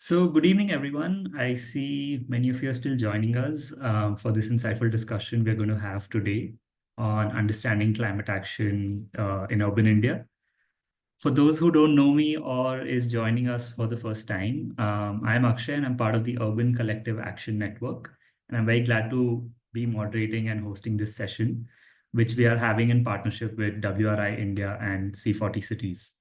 So, good evening, everyone. I see many of you are still joining us for this insightful discussion we're going to have today on understanding climate action in urban India. For those who don't know me or is joining us for the first time, I'm Akshay and I'm part of the Urban Collective Action Network. And I'm very glad to be moderating and hosting this session, which we are having in partnership with WRI India and C40 Cities.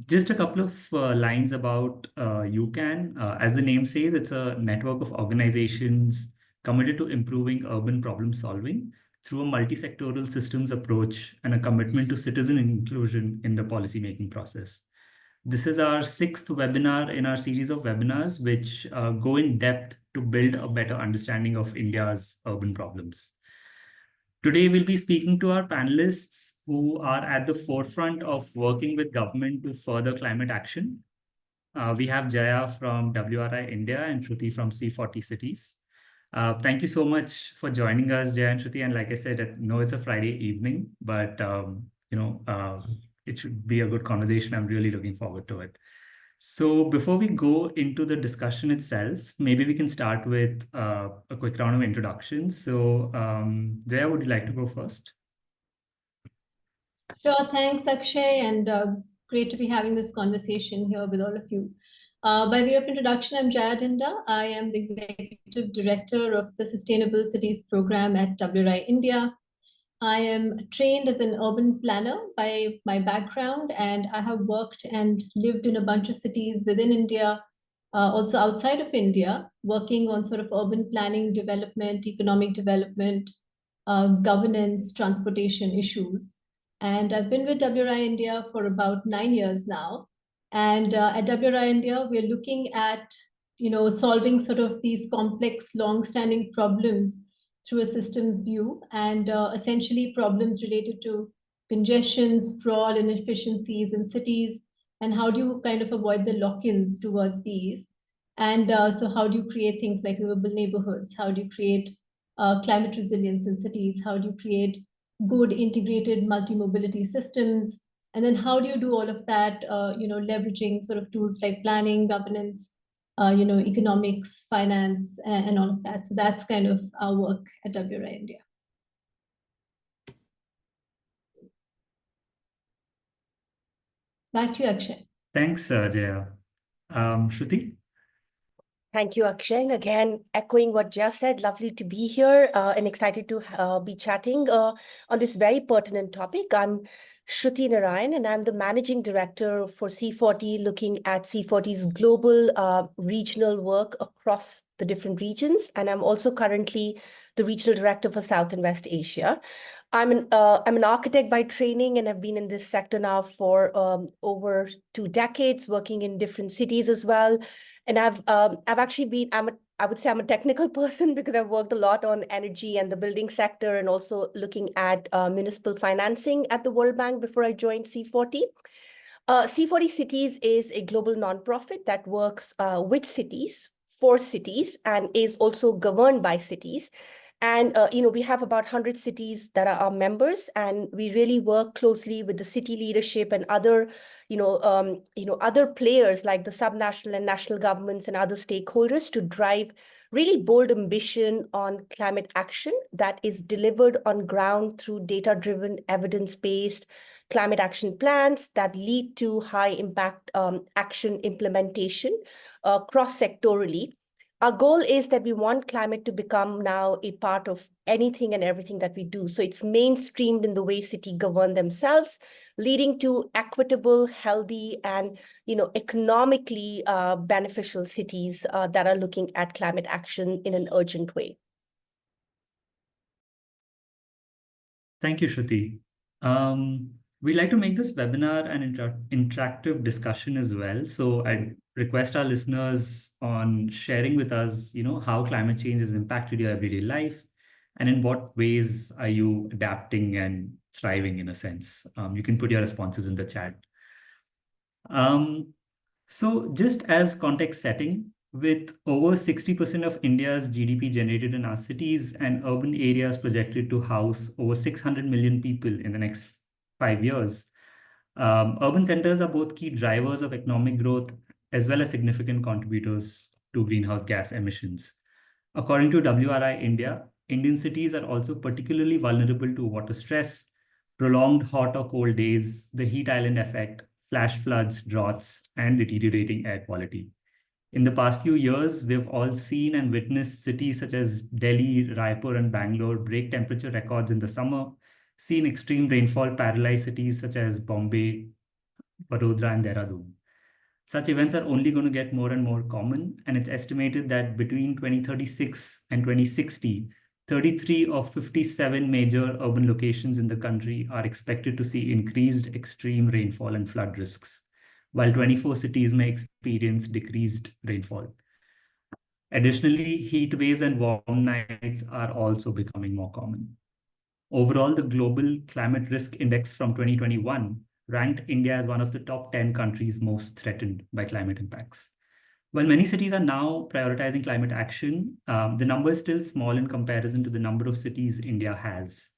Just a couple of lines about UCAN. As the name says, it's a network of organizations committed to improving urban problem solving through a multi-sectoral systems approach and a commitment to citizen inclusion in the policymaking process. This is our sixth webinar in our series of webinars, which go in depth to build a better understanding of India's urban problems. Today, we'll be speaking to our panelists who are at the forefront of working with government to further climate action. We have Jaya from WRI India and Shruti from C40 Cities. Thank you so much for joining us, Jaya and Shruti. And like I said, I know it's a Friday evening, but it should be a good conversation. I'm really looking forward to it. So before we go into the discussion itself, maybe we can start with a quick round of introductions. So Jaya, would you like to go first? Sure, thanks Akshay, and great to be having this conversation here with all of you. By way of introduction, I'm Jaya Dhindaw. I am the Executive Director of the Sustainable Cities Program at WRI India. I am trained as an urban planner by my background, and I have worked and lived in a bunch of cities within India, also outside of India, working on sort of urban planning, development, economic development, governance, transportation issues. And I've been with WRI India for about 9 years now. And at WRI India, we're looking at, solving sort of these complex, long-standing problems through a systems view, and essentially problems related to congestion, sprawl, inefficiencies in cities, and how do you kind of avoid the lock-ins towards these? And so how do you create things like livable neighborhoods? How do you create climate resilience in cities? How do you create good integrated multi-mobility systems? And then how do you do all of that, leveraging sort of tools like planning, governance, economics, finance, and all of that. So that's kind of our work at WRI India. Back to you, Akshay. Thanks, Jaya. Shruti? Thank you, Akshay. And again, echoing what Jaya said, lovely to be here and excited to be chatting on this very pertinent topic. I'm Shruti Narayan, and I'm the Managing Director for C40, looking at C40's global regional work across the different regions. And I'm also currently the Regional Director for South and West Asia. I'm an architect by training, and I've been in this sector now for over 2 decades, working in different cities as well. And I've actually been, I would say I'm a technical person because I've worked a lot on energy and the building sector, and also looking at municipal financing at the World Bank before I joined C40. C40 Cities is a global nonprofit that works with cities, for cities, and is also governed by cities. And, we have about 100 cities that are our members, and we really work closely with the city leadership and other, other players like the subnational and national governments and other stakeholders to drive really bold ambition on climate action that is delivered on ground through data-driven, evidence-based climate action plans that lead to high impact action implementation cross-sectorally. Our goal is that we want climate to become now a part of anything and everything that we do. So it's mainstreamed in the way cities govern themselves, leading to equitable, healthy, and economically beneficial cities that are looking at climate action in an urgent way. Thank you, Shruti. We'd like to make this webinar an interactive discussion as well. So I request our listeners on sharing with us, how climate change has impacted your everyday life, and in what ways are you adapting and thriving in a sense. You can put your responses in the chat. So just as context setting, with over 60% of India's GDP generated in our cities and urban areas projected to house over 600 million people in the next 5 years, urban centers are both key drivers of economic growth as well as significant contributors to greenhouse gas emissions. According to WRI India, Indian cities are also particularly vulnerable to water stress, prolonged hot or cold days, the heat island effect, flash floods, droughts, and deteriorating air quality. In the past few years, we've all seen and witnessed cities such as Delhi, Raipur, and Bangalore break temperature records in the summer, seen extreme rainfall paralyze cities such as Bombay, Vadodara, and Dehradun. Such events are only going to get more and more common, and it's estimated that between 2036 and 2060, 33 of 57 major urban locations in the country are expected to see increased extreme rainfall and flood risks, while 24 cities may experience decreased rainfall. Additionally, heat waves and warm nights are also becoming more common. Overall, the Global Climate Risk Index from 2021 ranked India as one of the top 10 countries most threatened by climate impacts. While many cities are now prioritizing climate action, the number is still small in comparison to the number of cities India has.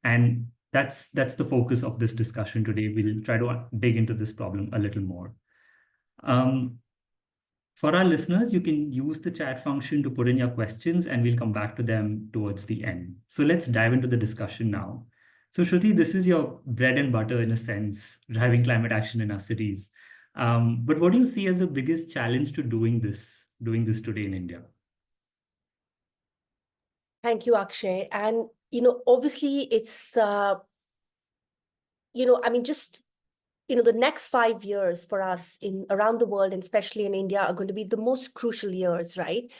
And that's the focus of this discussion today. We'll try to dig into this problem a little more. For our listeners, you can use the chat function to put in your questions, and we'll come back to them towards the end. So let's dive into the discussion now. So Shruti, this is your bread and butter in a sense, driving climate action in our cities. But what do you see as the biggest challenge to doing this today in India? Thank you, Akshay. And, obviously it's, the next 5 years for us around the world, and especially in India, are going to be the most crucial years, right?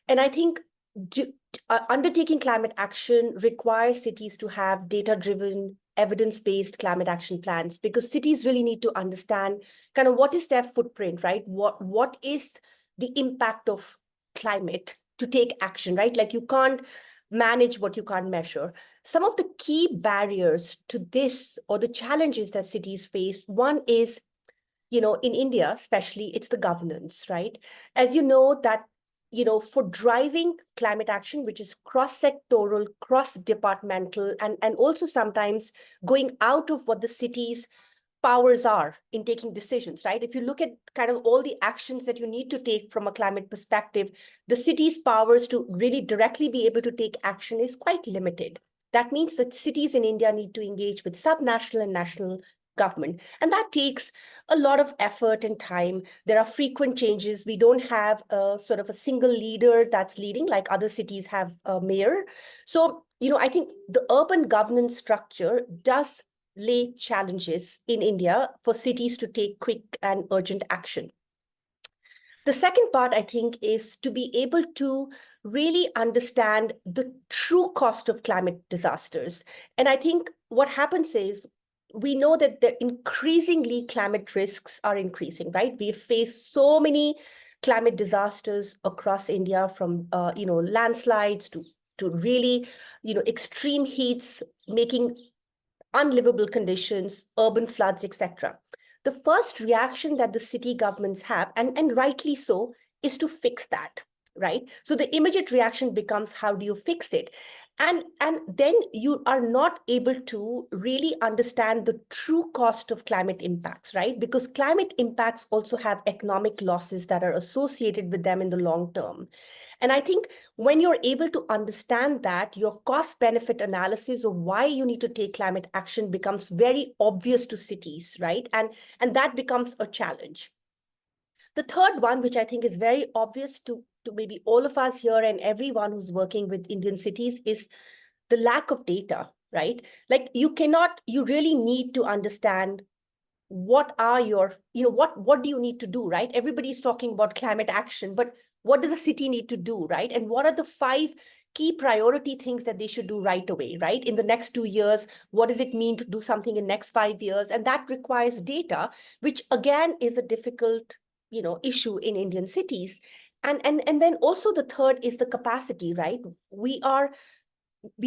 And I think undertaking climate action requires cities to have data-driven, evidence-based climate action plans, because cities really need to understand kind of what is their footprint, right? What is the impact of climate to take action, right? Like, you can't manage what you can't measure. Some of the key barriers to this, or the challenges that cities face, one is, in India, especially, it's the governance, right? As you know, that, for driving climate action, which is cross-sectoral, cross-departmental, and also sometimes going out of what the city's powers are in taking decisions, right? If you look at kind of all the actions that you need to take from a climate perspective, the city's powers to really directly be able to take action is quite limited. That means that cities in India need to engage with subnational and national government. And that takes a lot of effort and time. There are frequent changes. We don't have a sort of a single leader that's leading, like other cities have a mayor. So, I think the urban governance structure does lay challenges in India for cities to take quick and urgent action. The second part, I think, is to be able to really understand the true cost of climate disasters. And I think what happens is, we know that the increasingly climate risks are increasing, right? We've faced so many climate disasters across India, from landslides to really extreme heats, making unlivable conditions, urban floods, etc. The first reaction that the city governments have, and rightly so, is to fix that, right? So the immediate reaction becomes, how do you fix it? And then you are not able to really understand the true cost of climate impacts, right? Because climate impacts also have economic losses that are associated with them in the long term. And I think when you're able to understand that, your cost-benefit analysis of why you need to take climate action becomes very obvious to cities, right? And that becomes a challenge. The third one, which I think is very obvious to maybe all of us here and everyone who's working with Indian cities, is the lack of data, right? Like, you really need to understand what are your, what do you need to do, right? Everybody's talking about climate action, but what does the city need to do, right? And what are the 5 key priority things that they should do right away, right? In the next 2 years, what does it mean to do something in next 5 years? And that requires data, which again is a difficult, issue in Indian cities. And then also the third is the capacity, right? We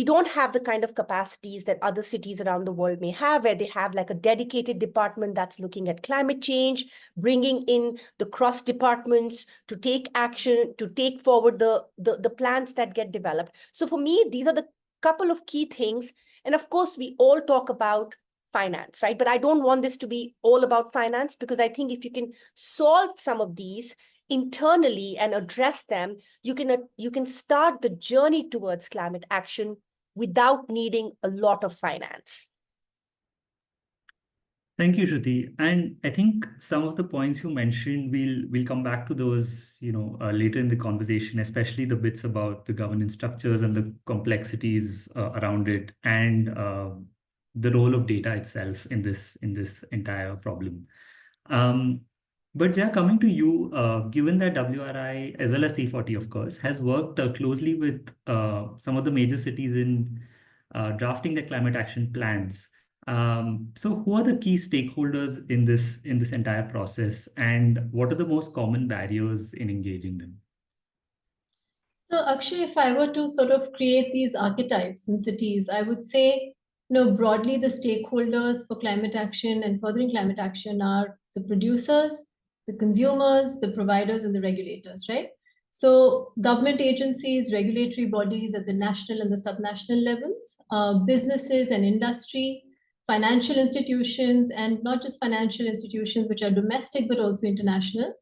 don't have the kind of capacities that other cities around the world may have, where they have like a dedicated department that's looking at climate change, bringing in the cross departments to take action, to take forward the plans that get developed. So for me, these are the couple of key things. And of course, we all talk about finance, right? But I don't want this to be all about finance, because I think if you can solve some of these internally and address them, you can start the journey towards climate action without needing a lot of finance. Thank you, Shruti. And I think some of the points you mentioned, we'll come back to those, later in the conversation, especially the bits about the governance structures and the complexities around it, and the role of data itself in this entire problem. But yeah, coming to you, given that WRI as well as C40, of course, has worked closely with some of the major cities in drafting the climate action plans. So who are the key stakeholders in this entire process, and what are the most common barriers in engaging them? So Akshay, if I were to sort of create these archetypes in cities, I would say, broadly the stakeholders for climate action and furthering climate action are the producers, the consumers, the providers, and the regulators, right? So government agencies, regulatory bodies at the national and the subnational levels, businesses and industry, financial institutions, and not just financial institutions, which are domestic, but also international,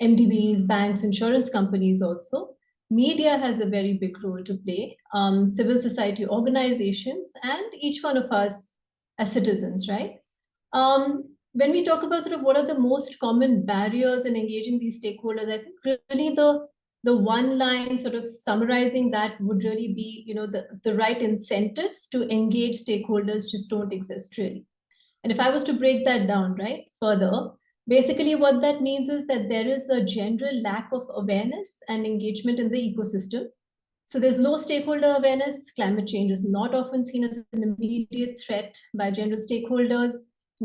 MDBs, banks, insurance companies also. Media has a very big role to play, civil society organizations, and each one of us as citizens, right? When we talk about sort of what are the most common barriers in engaging these stakeholders, I think really the one line sort of summarizing that would really be, the right incentives to engage stakeholders just don't exist really. And if I was to break that down, right, further, basically what that means is that there is a general lack of awareness and engagement in the ecosystem. So there's low stakeholder awareness. Climate change is not often seen as an immediate threat by general stakeholders.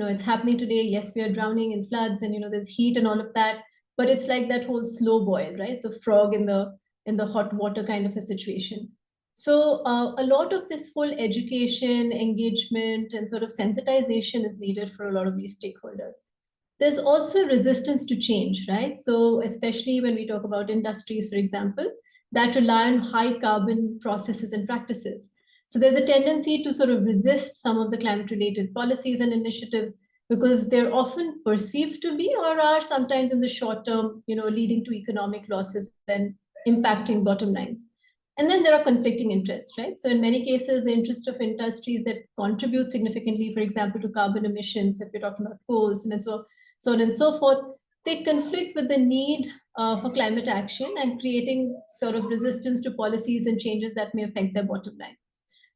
It's happening today. Yes, we are drowning in floods, and there's heat and all of that. But it's like that whole slow boil, right? The frog in the hot water kind of a situation. So a lot of this whole education, engagement, and sort of sensitization is needed for a lot of these stakeholders. There's also resistance to change, right? So especially when we talk about industries, for example, that rely on high carbon processes and practices. So there's a tendency to sort of resist some of the climate related policies and initiatives because they're often perceived to be or are sometimes in the short term, leading to economic losses and impacting bottom lines. And then there are conflicting interests, right? So in many cases, the interest of industries that contribute significantly, for example, to carbon emissions, if we're talking about coal, cement, so on and so forth, they conflict with the need for climate action and creating sort of resistance to policies and changes that may affect their bottom line.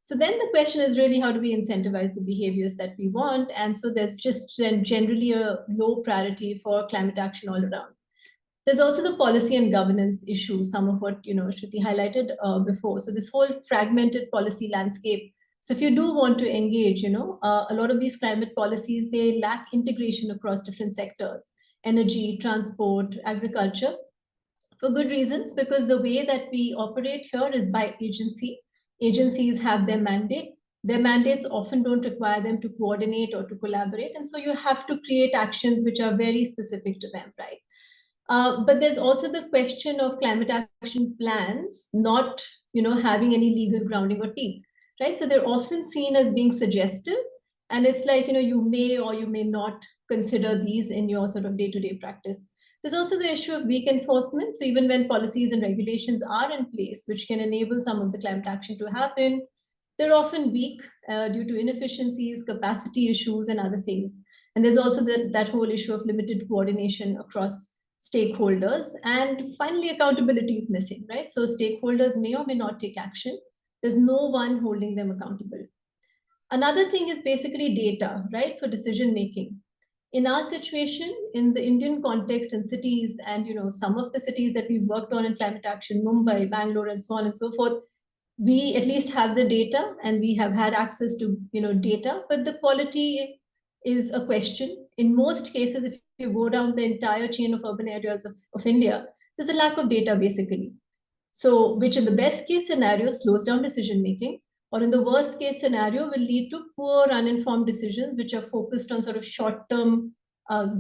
So then the question is really, how do we incentivize the behaviors that we want? And so there's just generally a low priority for climate action all around. There's also the policy and governance issue, some of what Shruti highlighted before. So this whole fragmented policy landscape. So if you do want to engage, a lot of these climate policies, they lack integration across different sectors: energy, transport, agriculture, for good reasons, because the way that we operate here is by agency. Agencies have their mandate. Their mandates often don't require them to coordinate or to collaborate. And so you have to create actions which are very specific to them, right? But there's also the question of climate action plans not, having any legal grounding or teeth, right? So they're often seen as being suggestive, and it's like, you may or you may not consider these in your sort of day-to-day practice. There's also the issue of weak enforcement. So even when policies and regulations are in place, which can enable some of the climate action to happen, they're often weak due to inefficiencies, capacity issues, and other things. And there's also that whole issue of limited coordination across stakeholders. And finally, accountability is missing, right? So stakeholders may or may not take action. There's no one holding them accountable. Another thing is basically data, right, for decision making. In our situation, in the Indian context and cities, and some of the cities that we've worked on in climate action, Mumbai, Bangalore, and so on and so forth, we at least have the data and we have had access to data, but the quality is a question. In most cases, if you go down the entire chain of urban areas of India, there's a lack of data basically. So which in the best case scenario slows down decision making, or in the worst case scenario will lead to poor uninformed decisions which are focused on sort of short-term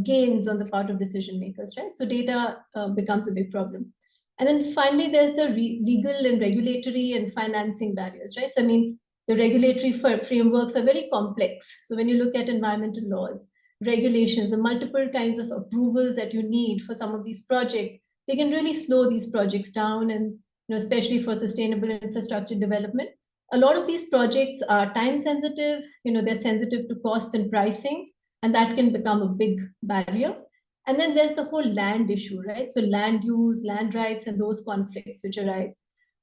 gains on the part of decision makers, right? So data becomes a big problem. And then finally, there's the legal and regulatory and financing barriers, right? So I mean, The regulatory frameworks are very complex. So when you look at environmental laws, regulations, the multiple kinds of approvals that you need for some of these projects, they can really slow these projects down, and especially for sustainable infrastructure development. A lot of these projects are time sensitive, they're sensitive to costs and pricing, and that can become a big barrier. And then there's the whole land issue, right? So land use, land rights, and those conflicts which arise.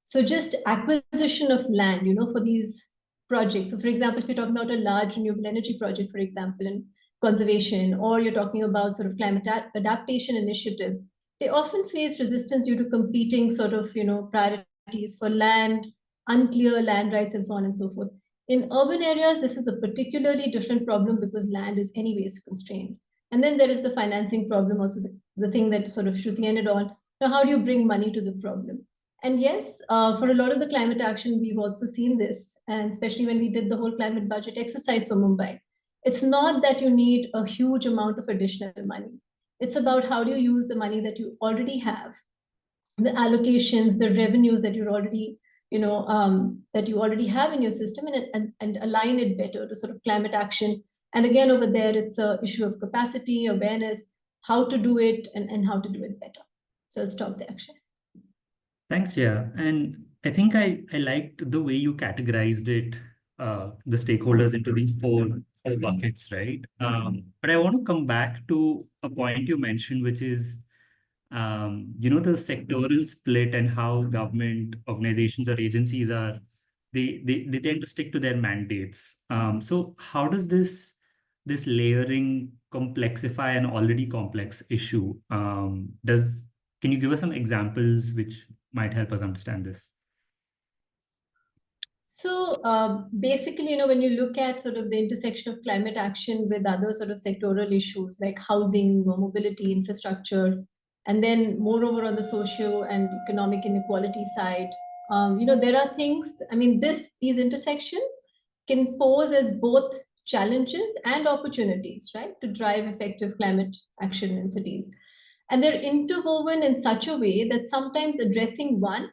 So just acquisition of land, for these projects. So for example, if you're talking about a large renewable energy project, for example, and conservation, or you're talking about sort of climate adaptation initiatives, they often face resistance due to competing sort of, priorities for land, unclear land rights, and so on and so forth. In urban areas, this is a particularly different problem because land is anyways constrained. And then there is the financing problem, also the thing that sort of Shruti ended on. Now, how do you bring money to the problem? And yes, for a lot of the climate action, we've also seen this, and especially when we did the whole climate budget exercise for Mumbai. It's not that you need a huge amount of additional money. It's about how do you use the money that you already have, the allocations, the revenues that you're already, that you already have in your system, and align it better to sort of climate action. And again, over there, it's an issue of capacity, awareness, how to do it, and how to do it better. So I'll stop there, Akshay. Thanks, Jaya. And I think I liked the way you categorized it, the stakeholders into these four buckets, right? But I want to come back to a point you mentioned, which is, the sectoral split and how government organizations or agencies are, they tend to stick to their mandates. So how does this layering complexify an already complex issue? Can you give us some examples which might help us understand this? So basically, when you look at sort of the intersection of climate action with other sort of sectoral issues like housing or mobility, infrastructure, and then moreover on the socio and economic inequality side, there are things, these intersections can pose as both challenges and opportunities, right, to drive effective climate action in cities. And they're interwoven in such a way that sometimes addressing one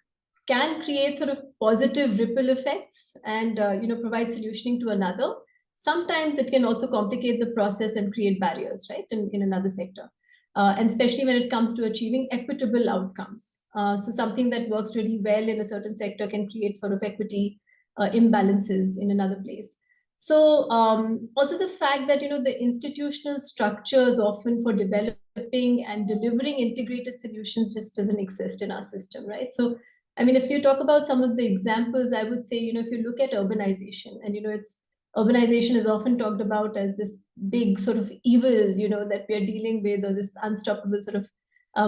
can create sort of positive ripple effects and provide solutioning to another. Sometimes it can also complicate the process and create barriers, right, in another sector. And especially when it comes to achieving equitable outcomes. So something that works really well in a certain sector can create sort of equity imbalances in another place. So also the fact that, the institutional structures often for developing and delivering integrated solutions just doesn't exist in our system, right? So if you talk about some of the examples, I would say, if you look at urbanization, and, urbanization is often talked about as this big sort of evil, that we are dealing with, or this unstoppable sort of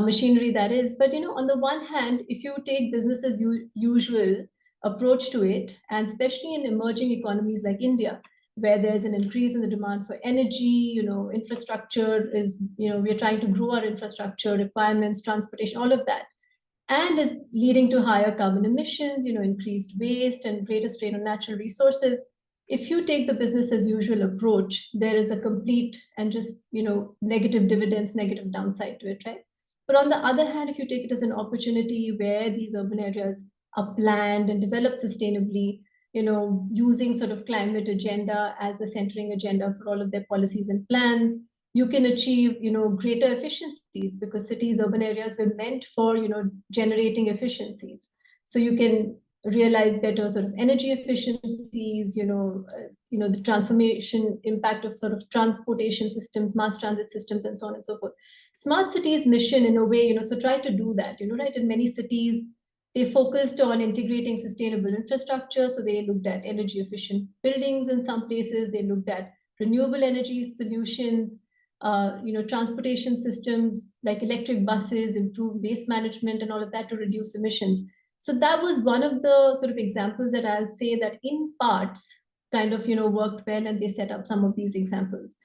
machinery that is. But, on the one hand, if you take business as usual approach to it, and especially in emerging economies like India, where there's an increase in the demand for energy, infrastructure is, we're trying to grow our infrastructure requirements, transportation, all of that, and is leading to higher carbon emissions, increased waste and greater strain on natural resources. If you take the business as usual approach, there is a complete and just, negative dividends, negative downside to it, right? But on the other hand, if you take it as an opportunity where these urban areas are planned and developed sustainably, using sort of climate agenda as the centering agenda for all of their policies and plans, you can achieve, greater efficiencies, because cities, urban areas were meant for, generating efficiencies. So you can realize better sort of energy efficiencies, the transformation impact of sort of transportation systems, mass transit systems, and so on and so forth. Smart cities mission in a way, so try to do that, right? In many cities, they focused on integrating sustainable infrastructure. So they looked at energy efficient buildings in some places. They looked at renewable energy solutions, transportation systems like electric buses, improve waste management, and all of that to reduce emissions. So that was one of the sort of examples that I'll say that in parts kind of, worked well, and they set up some of these examples.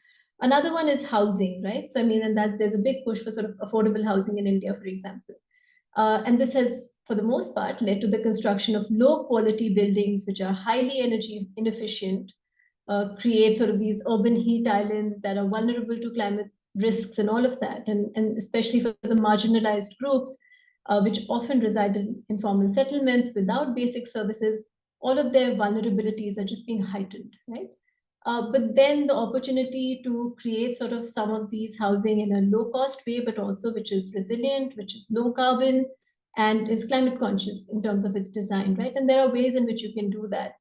Another one is housing, right? So, and that there's a big push for sort of affordable housing in India, for example. And this has, for the most part, led to the construction of low quality buildings, which are highly energy inefficient, create sort of these urban heat islands that are vulnerable to climate risks and all of that. And especially for the marginalized groups, which often reside in informal settlements without basic services. all of their vulnerabilities are just being heightened, right? But then the opportunity to create sort of some of these housing in a low cost way, but also which is resilient, which is low carbon, and is climate conscious in terms of its design, right? And there are ways in which you can do that.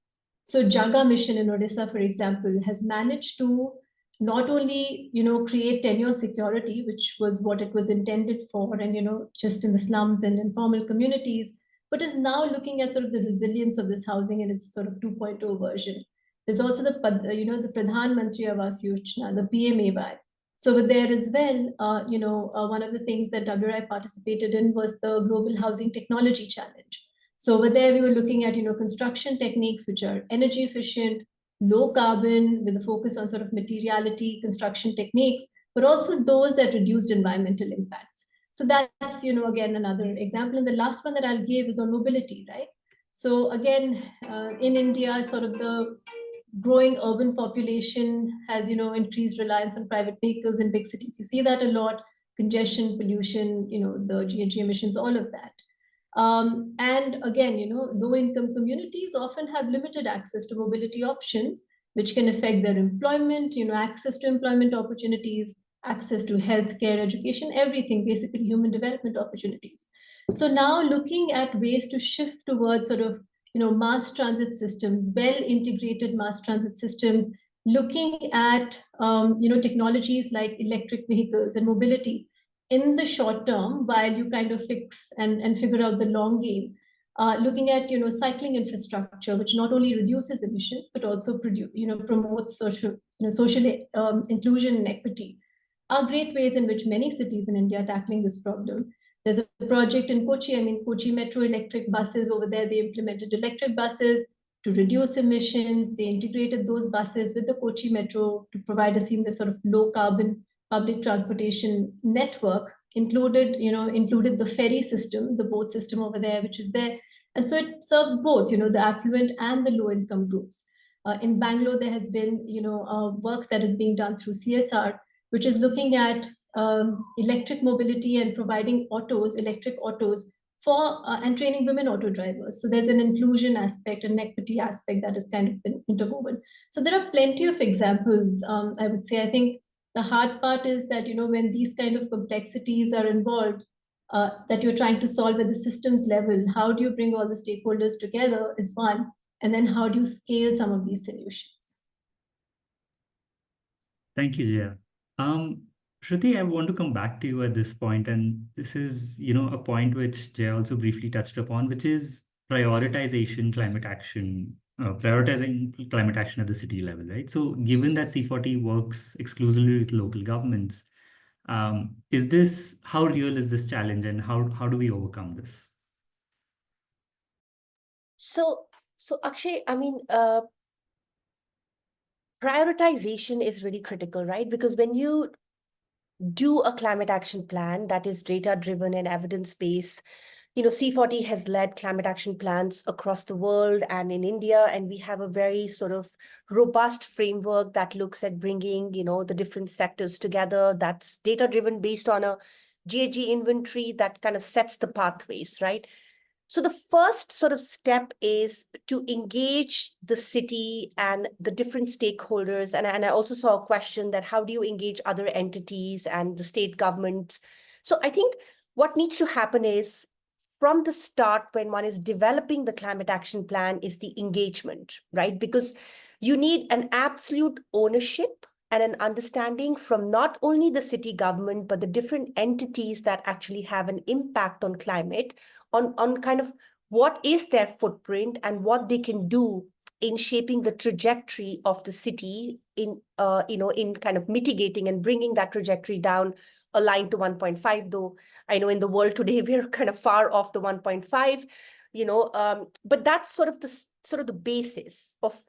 So Jaga mission in Odisha, for example, has managed to not only, create tenure security, which was what it was intended for, and, just in the slums and informal communities, but is now looking at sort of the resilience of this housing in its sort of 2.0 version. There's also the Pradhan Mantri Awas Yojana, the PMAY. So over there as well, one of the things that WRI participated in was the Global Housing Technology Challenge. So over there, we were looking at, construction techniques which are energy efficient, low carbon, with a focus on sort of materiality, construction techniques, but also those that reduced environmental impacts. So that's, again, another example. And the last one that I'll give is on mobility, right? So again, in India, sort of the growing urban population has, increased reliance on private vehicles in big cities. You see that a lot, congestion, pollution, the GHG emissions, all of that. And again, low-income communities often have limited access to mobility options, which can affect their employment, access to employment opportunities, access to healthcare, education, everything, basically human development opportunities. So now looking at ways to shift towards sort of, mass transit systems, well-integrated mass transit systems, looking at, technologies like electric vehicles and mobility in the short term, while you kind of fix and figure out the long game, looking at cycling infrastructure, which not only reduces emissions but also promotes social inclusion and equity, are great ways in which many cities in India are tackling this problem. There's a project in Kochi. I mean, Kochi Metro electric buses over there. They implemented electric buses to reduce emissions. They integrated those buses with the Kochi Metro to provide a seamless sort of low carbon public transportation network, included the ferry system, the boat system over there, which is there. And so it serves both, the affluent and the low income groups. In Bangalore, there has been, work that is being done through CSR, which is looking at electric mobility and providing electric autos for and training women auto drivers. So there's an inclusion aspect, an equity aspect that has kind of been interwoven. So there are plenty of examples. I would say, I think the hard part is that, when these kind of complexities are involved, that you're trying to solve at the systems level, how do you bring all the stakeholders together is one, and then how do you scale some of these solutions? Thank you, Jaya. Shruti, I want to come back to you at this point, and this is, a point which Jaya also briefly touched upon, which is prioritizing climate action at the city level, right? So given that C40 works exclusively with local governments, how real is this challenge, and how do we overcome this? So Akshay, I mean, prioritization is really critical, right? Because when you do a climate action plan that is data-driven and evidence-based, C40 has led climate action plans across the world and in India, and we have a very sort of robust framework that looks at bringing, the different sectors together. That's data-driven based on a GHG inventory that kind of sets the pathways, right? So the first sort of step is to engage the city and the different stakeholders. And I also saw a question that how do you engage other entities and the state government? So I think what needs to happen is from the start, when one is developing the climate action plan, is the engagement, right? Because you need an absolute ownership and an understanding from not only the city government, but the different entities that actually have an impact on climate, on kind of what is their footprint and what they can do in shaping the trajectory of the city in kind of mitigating and bringing that trajectory down, aligned to 1.5, though I know in the world today we're kind of far off the 1.5, but that's sort of the basis of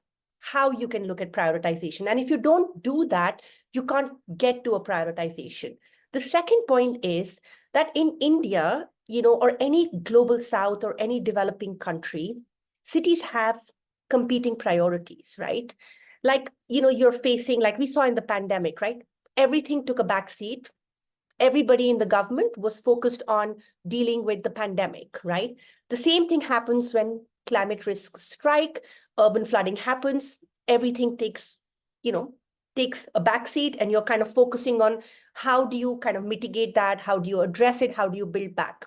how you can look at prioritization. And if you don't do that, you can't get to a prioritization. The second point is that in India, or any global south or any developing country, cities have competing priorities, right? Like, you're facing, like we saw in the pandemic, right? Everything took a backseat. Everybody in the government was focused on dealing with the pandemic, right? The same thing happens when climate risks strike, urban flooding happens, everything takes a backseat, and you're kind of focusing on how do you kind of mitigate that, how do you address it, how do you build back.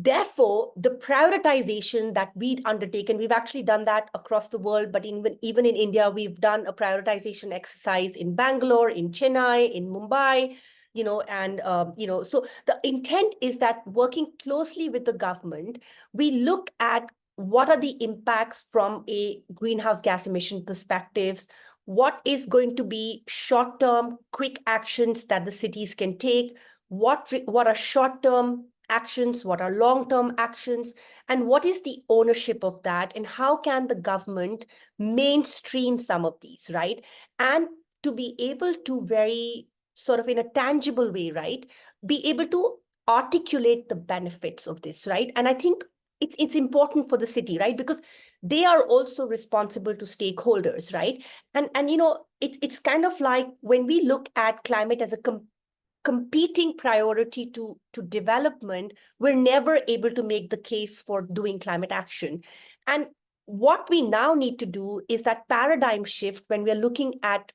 Therefore, the prioritization that we'd undertaken, we've actually done that across the world, but even in India, we've done a prioritization exercise in Bangalore, in Chennai, in Mumbai, so the intent is that working closely with the government, we look at what are the impacts from a greenhouse gas emission perspectives, what is going to be short-term, quick actions that the cities can take, what are short-term actions, what are long-term actions, and what is the ownership of that, and how can the government mainstream some of these, right? And to be able to very sort of in a tangible way, right, be able to articulate the benefits of this, right? And I think it's important for the city, right? Because they are also responsible to stakeholders, right? And it's kind of like when we look at climate as a competing priority to development, we're never able to make the case for doing climate action. And what we now need to do is that paradigm shift when we're looking at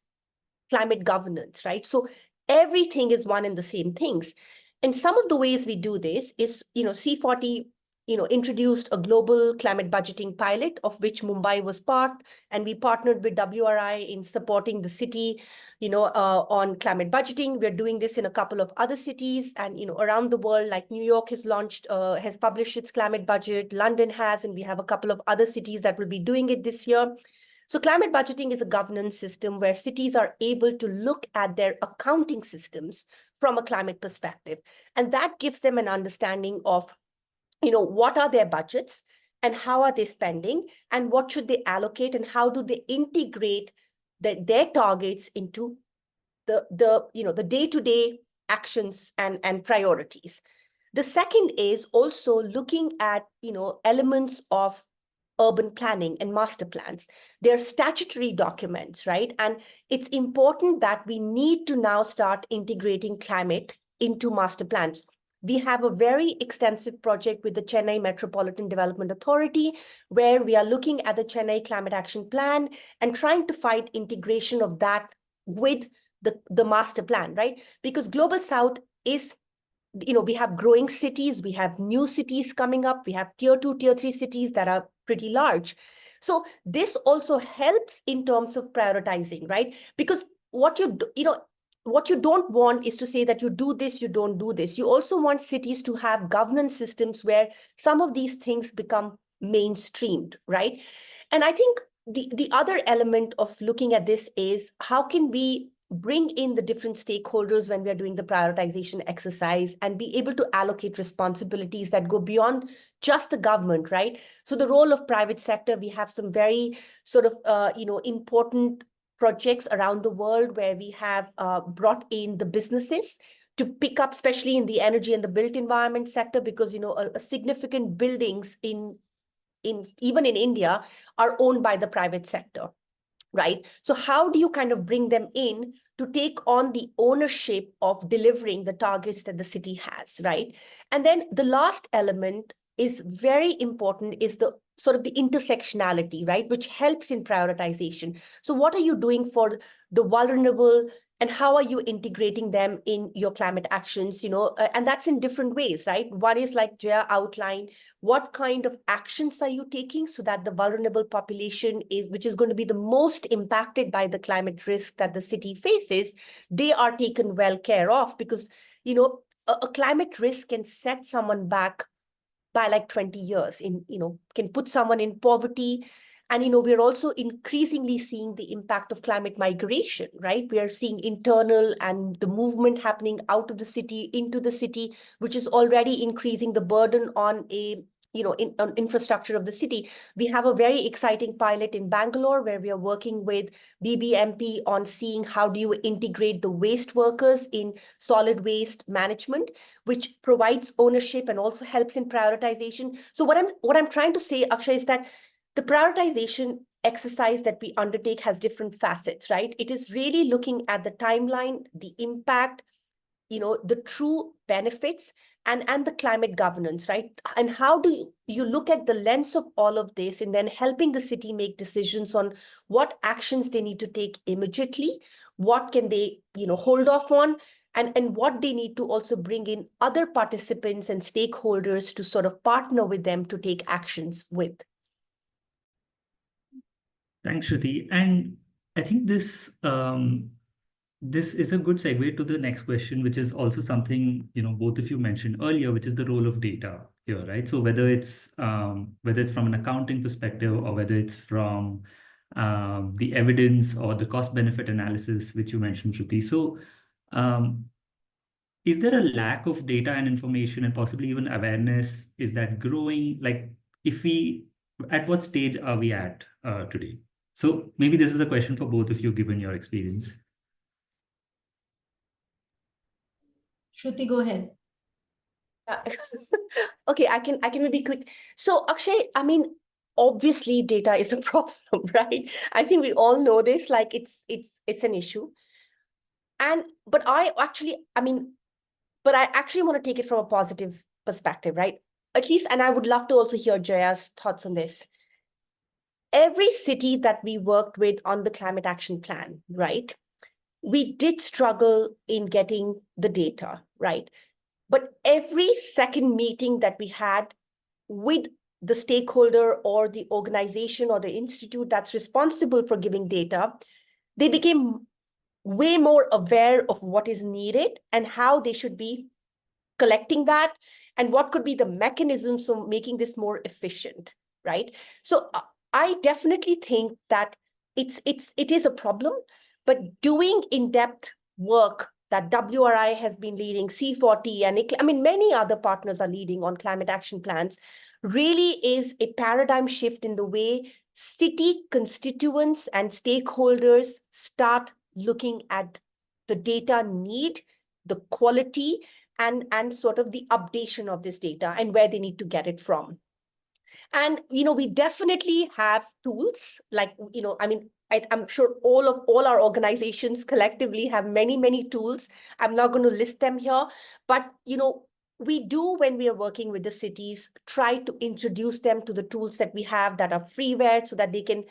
climate governance, right? So everything is one and the same things. And some of the ways we do this is, C40 introduced a global climate budgeting pilot, of which Mumbai was part, and we partnered with WRI in supporting the city, on climate budgeting. We're doing this in a couple of other cities, and around the world, like New York has published its climate budget, London has, and we have a couple of other cities that will be doing it this year. So climate budgeting is a governance system where cities are able to look at their accounting systems from a climate perspective, and that gives them an understanding of what are their budgets and how are they spending and what should they allocate and how do they integrate their targets into the day-to-day actions and priorities. The second is also looking at elements of urban planning and master plans. They're statutory documents, right? And it's important that we need to now start integrating climate into master plans. We have a very extensive project with the Chennai Metropolitan Development Authority, where we are looking at the Chennai Climate Action Plan and trying to find integration of that with the master plan, right? Because Global South is, we have growing cities, we have new cities coming up, we have tier 2, tier 3 cities that are pretty large. So this also helps in terms of prioritizing, right? Because what you don't want is to say that you do this, you don't do this. You also want cities to have governance systems where some of these things become mainstreamed, right? And I think the other element of looking at this is how can we bring in the different stakeholders when we are doing the prioritization exercise and be able to allocate responsibilities that go beyond just the government, right? So the role of private sector, we have some very sort of, important projects around the world where we have brought in the businesses to pick up, especially in the energy and the built environment sector, because, a significant buildings even in India are owned by the private sector, right? So how do you kind of bring them in to take on the ownership of delivering the targets that the city has, right? And then the last element is very important, is the sort of the intersectionality, right? Which helps in prioritization. So what are you doing for the vulnerable, and how are you integrating them in your climate actions, and that's in different ways, right? One is like Jaya outlined, what kind of actions are you taking so that the vulnerable population which is going to be the most impacted by the climate risk that the city faces, they are taken well care of, because, a climate risk can set someone back by like 20 years can put someone in poverty. And, we're also increasingly seeing the impact of climate migration, right? We are seeing internal and the movement happening out of the city into the city, which is already increasing the burden on on infrastructure of the city. We have a very exciting pilot in Bangalore where we are working with BBMP on seeing how do you integrate the waste workers in solid waste management, which provides ownership and also helps in prioritization. So what I'm trying to say, Akshay, is that the prioritization exercise that we undertake has different facets, right? It is really looking at the timeline, the impact, the true benefits, and the climate governance, right? And how do you look at the lens of all of this and then helping the city make decisions on what actions they need to take immediately, what can they, hold off on, and what they need to also bring in other participants and stakeholders to sort of partner with them to take actions with. Thanks, Shruti. And I think this is a good segue to the next question, which is also something both of you mentioned earlier, which is the role of data here, right? So whether it's from an accounting perspective or whether it's from the evidence or the cost benefit analysis, which you mentioned, Shruti. So is there a lack of data and information and possibly even awareness? Is that growing? Like, at what stage are we at today? So maybe this is a question for both of you, given your experience. Shruti, go ahead. Okay, I can maybe quick. So Akshay, I mean, obviously data is a problem, right? I think we all know this, like it's an issue. But I actually want to take it from a positive perspective, right? At least, and I would love to also hear Jaya's thoughts on this. Every city that we worked with on the climate action plan, right? We did struggle in getting the data, right? But every second meeting that we had with the stakeholder or the organization or the institute that's responsible for giving data, they became way more aware of what is needed and how they should be collecting that and what could be the mechanisms for making this more efficient, right? So I definitely think that it is a problem, but doing in-depth work that WRI has been leading, C40, and many other partners are leading on climate action plans, really is a paradigm shift in the way city constituents and stakeholders start looking at the data need, the quality, and sort of the updation of this data and where they need to get it from. And, we definitely have tools like, I'm sure all our organizations collectively have many, many tools. I'm not going to list them here, but, we do, when we are working with the cities, try to introduce them to the tools that we have that are freeware so that they can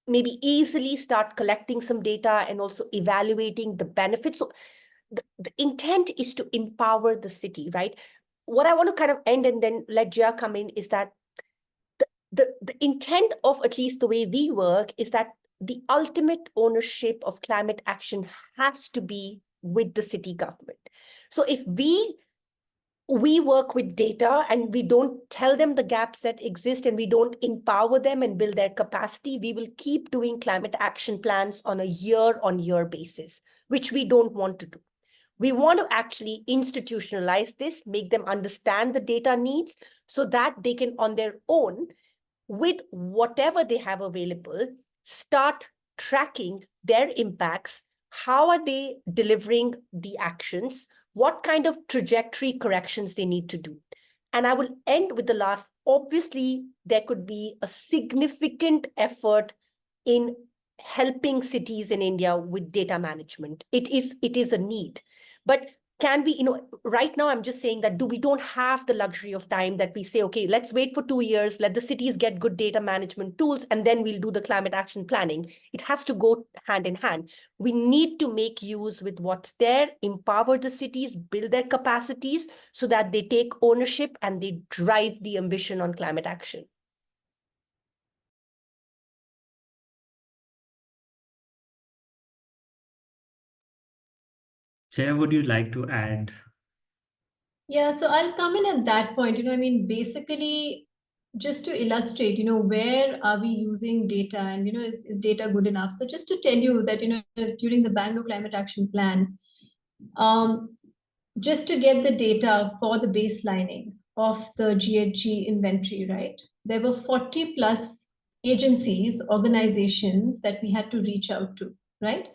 maybe easily start collecting some data and also evaluating the benefits. So the intent is to empower the city, right? What I want to kind of end and then let Jaya come in is that the intent of at least the way we work is that the ultimate ownership of climate action has to be with the city government. So if we work with data and we don't tell them the gaps that exist and we don't empower them and build their capacity, we will keep doing climate action plans on a year-on-year basis, which we don't want to do. We want to actually institutionalize this, make them understand the data needs so that they can, on their own, with whatever they have available, start tracking their impacts. How are they delivering the actions? What kind of trajectory corrections they need to do? And I will end with the last. Obviously, there could be a significant effort in helping cities in India with data management. It is a need. But can we, right now I'm just saying that we don't have the luxury of time that we say, okay, let's wait for 2 years, let the cities get good data management tools, and then we'll do the climate action planning. It has to go hand in hand. We need to make use with what's there, empower the cities, build their capacities so that they take ownership and they drive the ambition on climate action. Jaya, would you like to add? Yeah, so I'll come in at that point. Basically, just to illustrate, where are we using data and, is data good enough? So just to tell you that, during the Bangalore Climate Action Plan, just to get the data for the baselining of the GHG inventory, right? There were 40 plus agencies, organizations that we had to reach out to, right?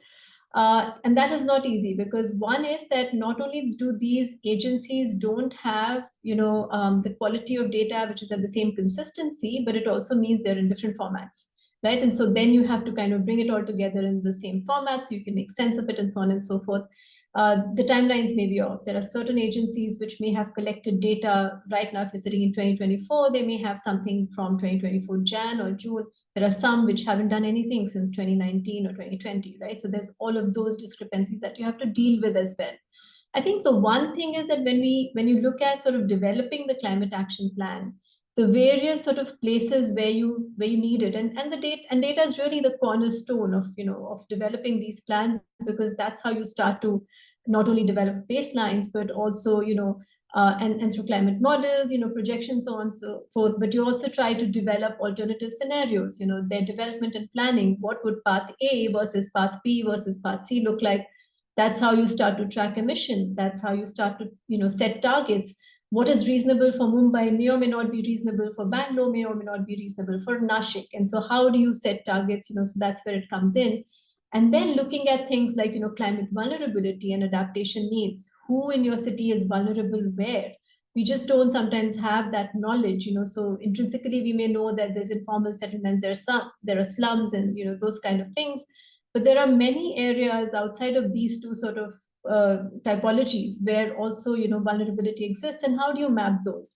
And that is not easy because one is that not only do these agencies don't have, the quality of data, which is at the same consistency, but it also means they're in different formats, right? And so then you have to kind of bring it all together in the same format so you can make sense of it and so on and so forth. The timelines may be off. There are certain agencies which may have collected data right now. If you're sitting in 2024, they may have something from 2024 Jan or June. There are some which haven't done anything since 2019 or 2020, right? So there's all of those discrepancies that you have to deal with as well. I think the one thing is that when you look at sort of developing the climate action plan, the various sort of places where you need it, and the data is really the cornerstone of of developing these plans, because that's how you start to not only develop baselines but also and through climate models, projections, so on and so forth. But you also try to develop alternative scenarios, their development and planning. What would path A versus path B versus path C look like? That's how you start to track emissions. That's how you start to set targets. What is reasonable for Mumbai may or may not be reasonable for Bangalore, may or may not be reasonable for Nashik. And so how do you set targets? So that's where it comes in. And then looking at things like climate vulnerability and adaptation needs. Who in your city is vulnerable where? We just don't sometimes have that knowledge. So intrinsically we may know that there's informal settlements, there are slums, and those kind of things. But there are many areas outside of these two sort of typologies where also vulnerability exists, and how do you map those?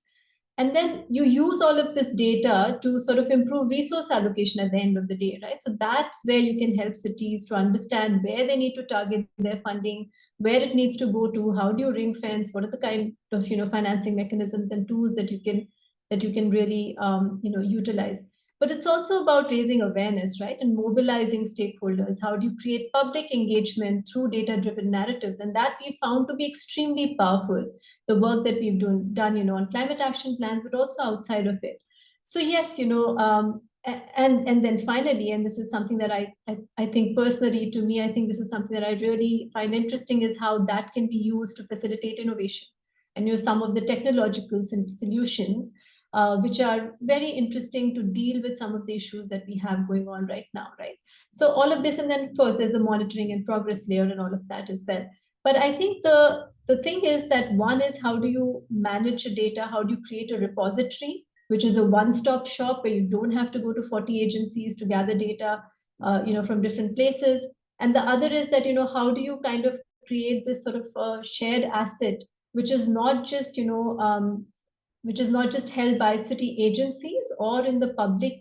And then you use all of this data to sort of improve resource allocation at the end of the day, right? So that's where you can help cities to understand where they need to target their funding, where it needs to go to, how do you ring fence, what are the kind of financing mechanisms and tools that you can really utilize. But it's also about raising awareness, right? And mobilizing stakeholders. How do you create public engagement through data-driven narratives? And that we found to be extremely powerful, the work that we've done on climate action plans, but also outside of it. So yes, and then finally, and this is something that I think personally, to me, I think this is something that I really find interesting, is how that can be used to facilitate innovation. And some of the technological solutions which are very interesting to deal with some of the issues that we have going on right now, right? So all of this, and then of course there's the monitoring and progress layer and all of that as well. But I think the thing is that one is, how do you manage your data? How do you create a repository, which is a one-stop shop where you don't have to go to 40 agencies to gather data, from different places? And the other is that, how do you kind of create this sort of shared asset, which is not just, which is not just held by city agencies or in the public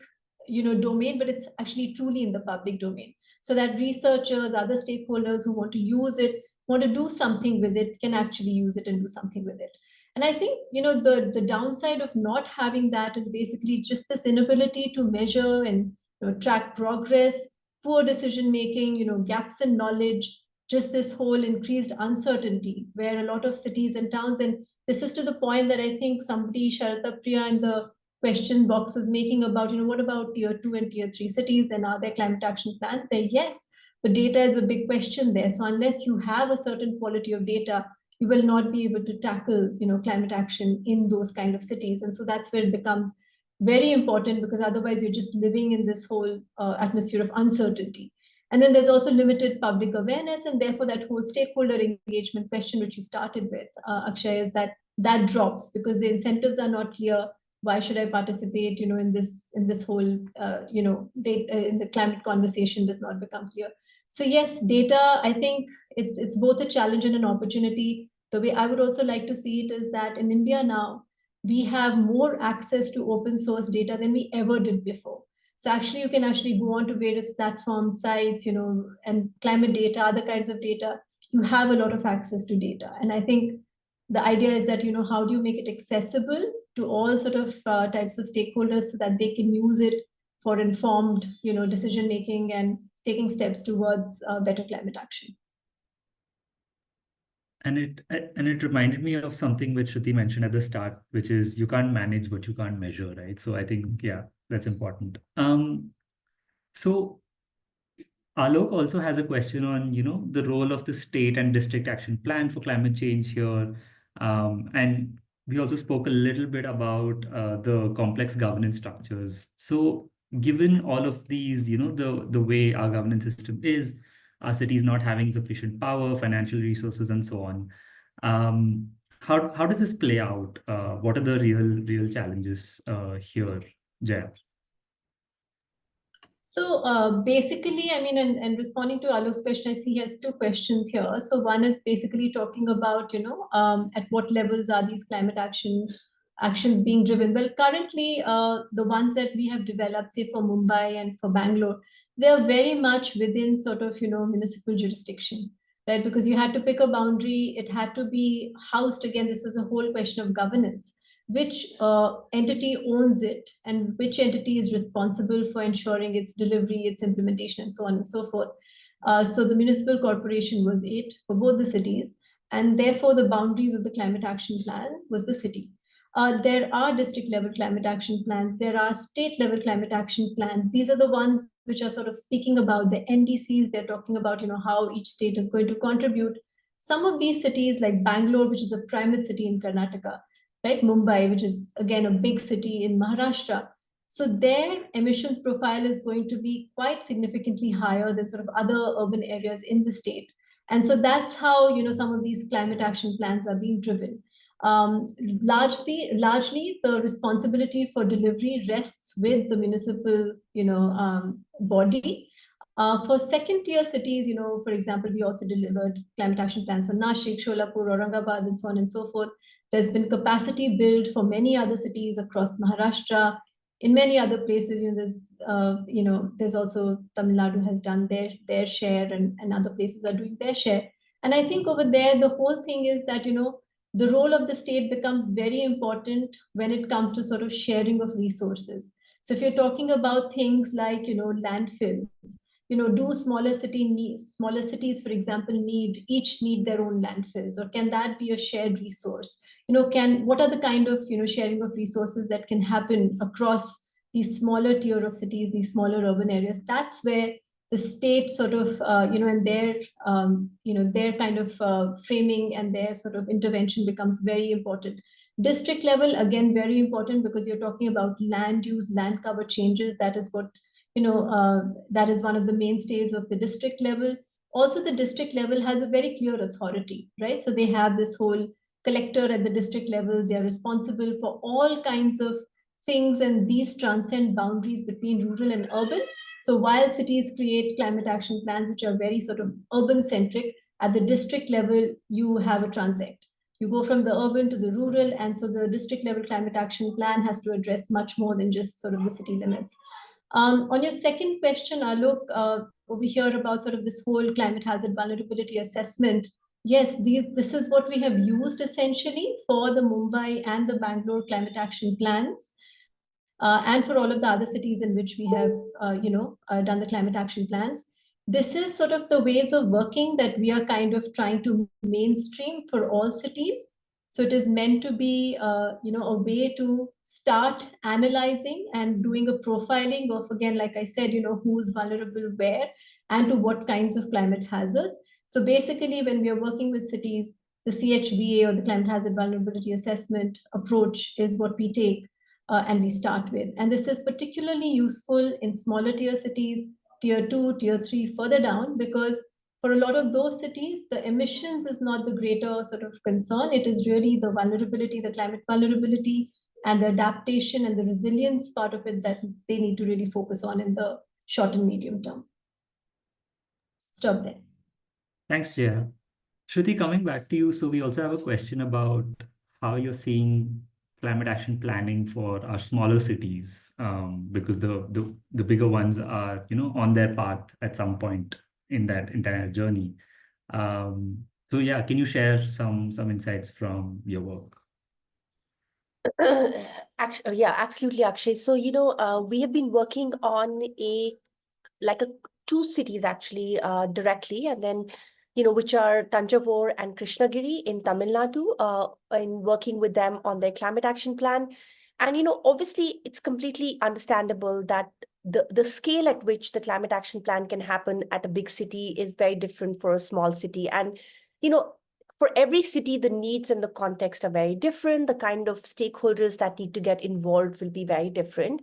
domain, but it's actually truly in the public domain, so that researchers, other stakeholders who want to use it, want to do something with it, can actually use it and do something with it. And I think the downside of not having that is basically just this inability to measure and track progress, poor decision making, gaps in knowledge, just this whole increased uncertainty, where a lot of cities and towns, and this is to the point that I think somebody, Sharata Priya, in the question box was making about, what about tier 2 and tier 3 cities, and are there climate action plans there? Yes, but data is a big question there. So unless you have a certain quality of data, you will not be able to tackle, climate action in those kind of cities. And so that's where it becomes very important, because otherwise you're just living in this whole atmosphere of uncertainty. And then there's also limited public awareness, and therefore that whole stakeholder engagement question, which you started with, Akshay, is that drops because the incentives are not clear. Why should I participate? In this whole in the climate conversation does not become clear. So yes, data, I think it's both a challenge and an opportunity. The way I would also like to see it is that in India now, we have more access to open source data than we ever did before. So actually, you can actually go on to various platforms, sites, and climate data, other kinds of data. You have a lot of access to data. And I think the idea is that, how do you make it accessible to all sort of types of stakeholders so that they can use it for informed, decision making and taking steps towards better climate action. And it reminded me of something which Shruti mentioned at the start, which is you can't manage what you can't measure, right? So I think, yeah, that's important. So Alok also has a question on, the role of the state and district action plan for climate change here. And we also spoke a little bit about the complex governance structures. So given all of these, the way our governance system is, our cities not having sufficient power, financial resources, and so on, how does this play out? What are the real challenges here, Jaya? So basically, I mean, and responding to Alok's question, I see he has two questions here. So one is basically talking about, at what levels are these climate actions being driven? Well, currently, the ones that we have developed, say for Mumbai and for Bangalore, they are very much within sort of, municipal jurisdiction, right? Because you had to pick a boundary, it had to be housed again. This was a whole question of governance, which entity owns it and which entity is responsible for ensuring its delivery, its implementation, and so on and so forth. So the municipal corporation was it for both the cities, and therefore the boundaries of the climate action plan was the city. There are district level climate action plans, there are state level climate action plans. These are the ones which are sort of speaking about the NDCs. They're talking about how each state is going to contribute. Some of these cities like Bangalore, which is a primate city in Karnataka, right? Mumbai, which is again a big city in Maharashtra. So their emissions profile is going to be quite significantly higher than sort of other urban areas in the state. And so that's how some of these climate action plans are being driven. Largely, the responsibility for delivery rests with the municipal, body. For second tier cities, for example, we also delivered climate action plans for Nashik, Sholapur, Aurangabad, and so on and so forth. There's been capacity built for many other cities across Maharashtra. In many other places, there's also Tamil Nadu has done their share, and other places are doing their share. And I think over there, the whole thing is that, the role of the state becomes very important when it comes to sort of sharing of resources. So if you're talking about things like, landfills, do smaller cities, for example, each need their own landfills, or can that be a shared resource? What are the kind of, sharing of resources that can happen across these smaller tier of cities, these smaller urban areas? That's where the state sort of, and their kind of framing and their sort of intervention becomes very important. District level, again, very important, because you're talking about land use, land cover changes. That is what, that is one of the mainstays of the district level. Also, the district level has a very clear authority, right? So they have this whole collector at the district level. They are responsible for all kinds of things, and these transcend boundaries between rural and urban. So while cities create climate action plans, which are very sort of urban centric, at the district level, you have a transect. You go from the urban to the rural, and so the district level climate action plan has to address much more than just sort of the city limits. On your second question, Alok, we hear about sort of this whole climate hazard vulnerability assessment. Yes, this is what we have used essentially for the Mumbai and the Bangalore climate action plans, and for all of the other cities in which we have, done the climate action plans. This is sort of the ways of working that we are kind of trying to mainstream for all cities. So it is meant to be, a way to start analyzing and doing a profiling of, again, like I said, who's vulnerable where and to what kinds of climate hazards. So basically, when we are working with cities, the CHVA, or the climate hazard vulnerability assessment approach, is what we take and we start with. And this is particularly useful in smaller tier cities, tier 2, tier 3, further down, because for a lot of those cities, the emissions is not the greater sort of concern. It is really the vulnerability, the climate vulnerability, and the adaptation and the resilience part of it that they need to really focus on in the short and medium term. Stop there. Thanks, Jaya. Shruti, coming back to you. So we also have a question about how you're seeing climate action planning for our smaller cities, because the bigger ones are, on their path at some point in that entire journey. So yeah, can you share some insights from your work? Yeah, absolutely, Akshay. So, we have been working on two cities actually directly, and then, which are Tanjavur and Krishnagiri in Tamil Nadu, in working with them on their climate action plan. And, obviously, it's completely understandable that the scale at which the climate action plan can happen at a big city is very different for a small city. And, for every city, the needs and the context are very different. The kind of stakeholders that need to get involved will be very different.